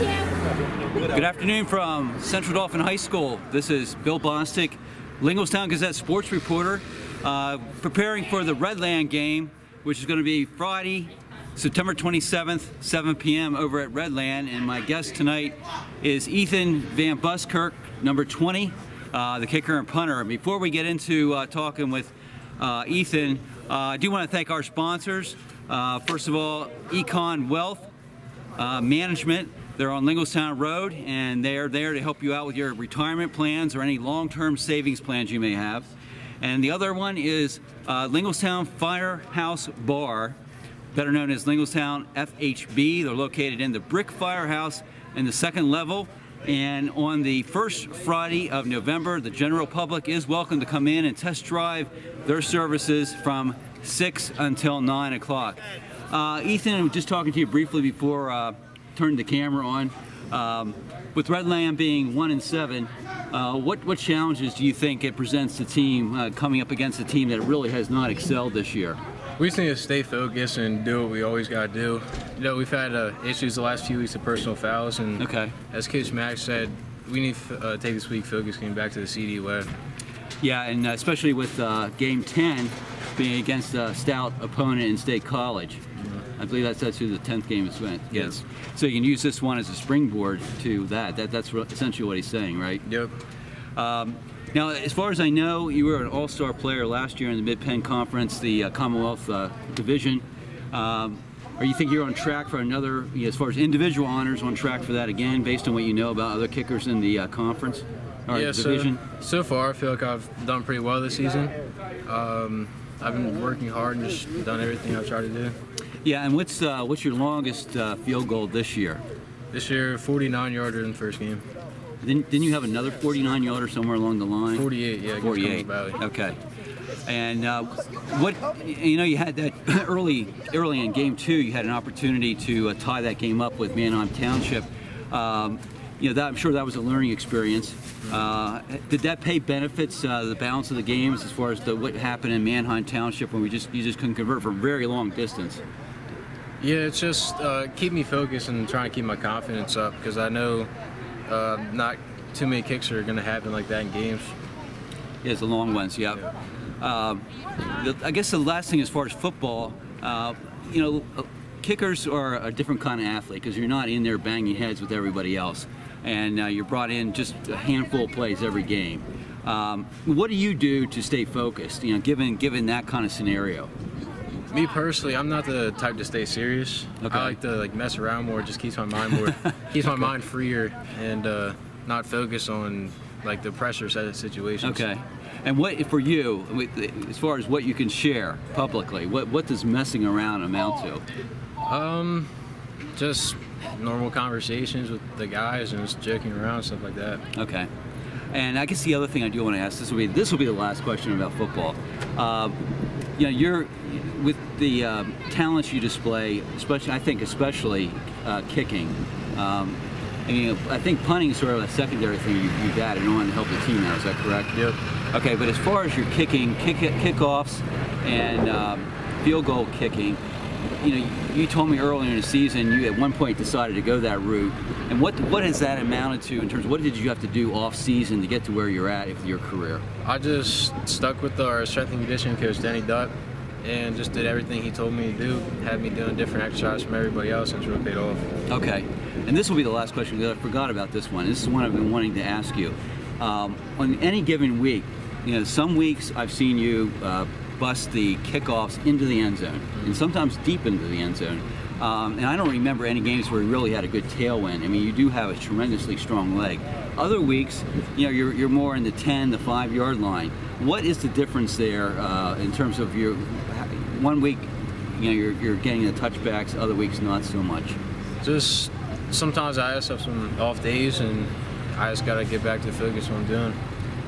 Good afternoon from Central Dauphin High School. This is Bill Bostic, Linglestown Gazette sports reporter, preparing for the Redland game, which is going to be Friday, September 27th, 7 p.m. over at Redland. And my guest tonight is Ethan Van Buskirk, number 20, the kicker and punter. Before we get into talking with Ethan, I do want to thank our sponsors. First of all, Econ Wealth Management. They're on Linglestown Road, and they're there to help you out with your retirement plans or any long-term savings plans you may have. And the other one is Linglestown Firehouse Bar, better known as Linglestown FHB. They're located in the Brick Firehouse in the second level. And on the first Friday of November, the general public is welcome to come in and test drive their services from 6 until 9 o'clock. Ethan, I was just talking to you briefly before turning the camera on. With Redland being 1-7, what challenges do you think it presents the team coming up against a team that really has not excelled this year? We just need to stay focused and do what we always got to do. You know, we've had issues the last few weeks of personal fouls, and as Coach Max said, we need to take this week focused getting back to the CD way. Yeah, and especially with Game 10 being against a stout opponent in State College. I believe that's who the 10th game is against. Yes. So you can use this one as a springboard to that. That's essentially what he's saying, right? Yep. Now, as far as I know, you were an all-star player last year in the Mid-Penn Conference, the Commonwealth Division. Are you think you're on track for another, as far as individual honors, on track for that again, based on what you know about other kickers in the conference or division? So far, I feel like I've done pretty well this season. I've been working hard and just done everything I've tried to do. Yeah, and what's your longest field goal this year? This year, 49-yarder in the first game. Didn't you have another 49-yarder somewhere along the line? 48, yeah. 48. Okay. And you had that early in Game 2, you had an opportunity to tie that game up with Manheim Township. I'm sure that was a learning experience. Did that pay benefits, the balance of the games, as far as what happened in Manheim Township when you just couldn't convert for a very long distance? Yeah, it's just keep me focused and trying to keep my confidence up, because I know not too many kicks are going to happen like that in games. Yeah, it's the long ones, yeah. I guess the last thing as far as football, kickers are a different kind of athlete because you're not in there banging heads with everybody else. And you're brought in just a handful of plays every game. What do you do to stay focused, given that kind of scenario? Me personally, I'm not the type to stay serious. Okay. I like to mess around more. It just keeps my mind keeps my mind freer and not focus on the pressure set of situations. Okay. And what for you, as far as what you can share publicly, what does messing around amount to? Just normal conversations with the guys and just joking around, stuff like that. Okay. And I guess the other thing I do want to ask, this will be the last question about football. You're with the talents you display, especially kicking. I think punting is sort of a secondary thing you've added on to help the team out. Is that correct? Yep. Okay, but as far as your kicking, kickoffs, and field goal kicking, you told me earlier in the season you at one point decided to go that route. And what has that amounted to in terms of what did you have to do off season to get to where you're at with your career? I just stuck with our strength and conditioning coach, Denny Duck, and just did everything he told me to do. Had me doing different exercises from everybody else, and it's really paid off. Okay, and this will be the last question because I forgot about this one. This is one I've been wanting to ask you. On any given week, some weeks I've seen you bust the kickoffs into the end zone, and sometimes deep into the end zone. And I don't remember any games where you really had a good tailwind. I mean, you do have a tremendously strong leg. Other weeks, you're more in the 10, the 5-yard line. What is the difference there in terms of your one week, you're getting the touchbacks, other weeks not so much? Just sometimes I have some off days, and I just got to get back to focus on what I'm doing.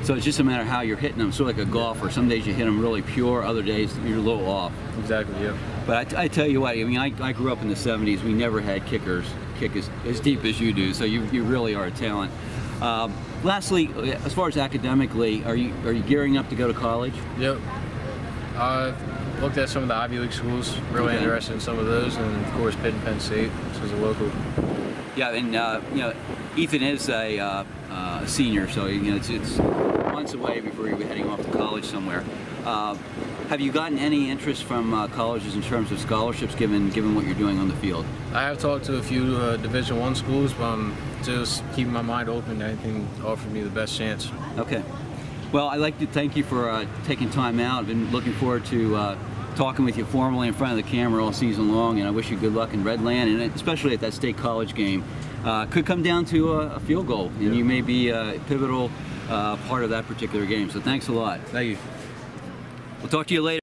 So it's just a matter of how you're hitting them, sort of like a golfer. Some days you hit them really pure, other days you're a little off. Exactly, yeah. But I tell you what, I grew up in the 70s. We never had kickers kick as deep as you do, so you really are a talent. Lastly, as far as academically, are you gearing up to go to college? Yep. I've looked at some of the Ivy League schools, really interested in some of those, and of course Pitt and Penn State, which is a local. Yeah, and you know, Ethan is a senior, so you know it's months away before you'll be heading off to college somewhere. Have you gotten any interest from colleges in terms of scholarships, given what you're doing on the field? I have talked to a few Division I schools, but I'm just keeping my mind open to anything to offer me the best chance. Okay. Well, I'd like to thank you for taking time out. I've been looking forward to talking with you formally in front of the camera all season long, and I wish you good luck in Redland, and especially at that state college game. Could come down to a field goal, and you may be a pivotal part of that particular game. So thanks a lot. Thank you. We'll talk to you later.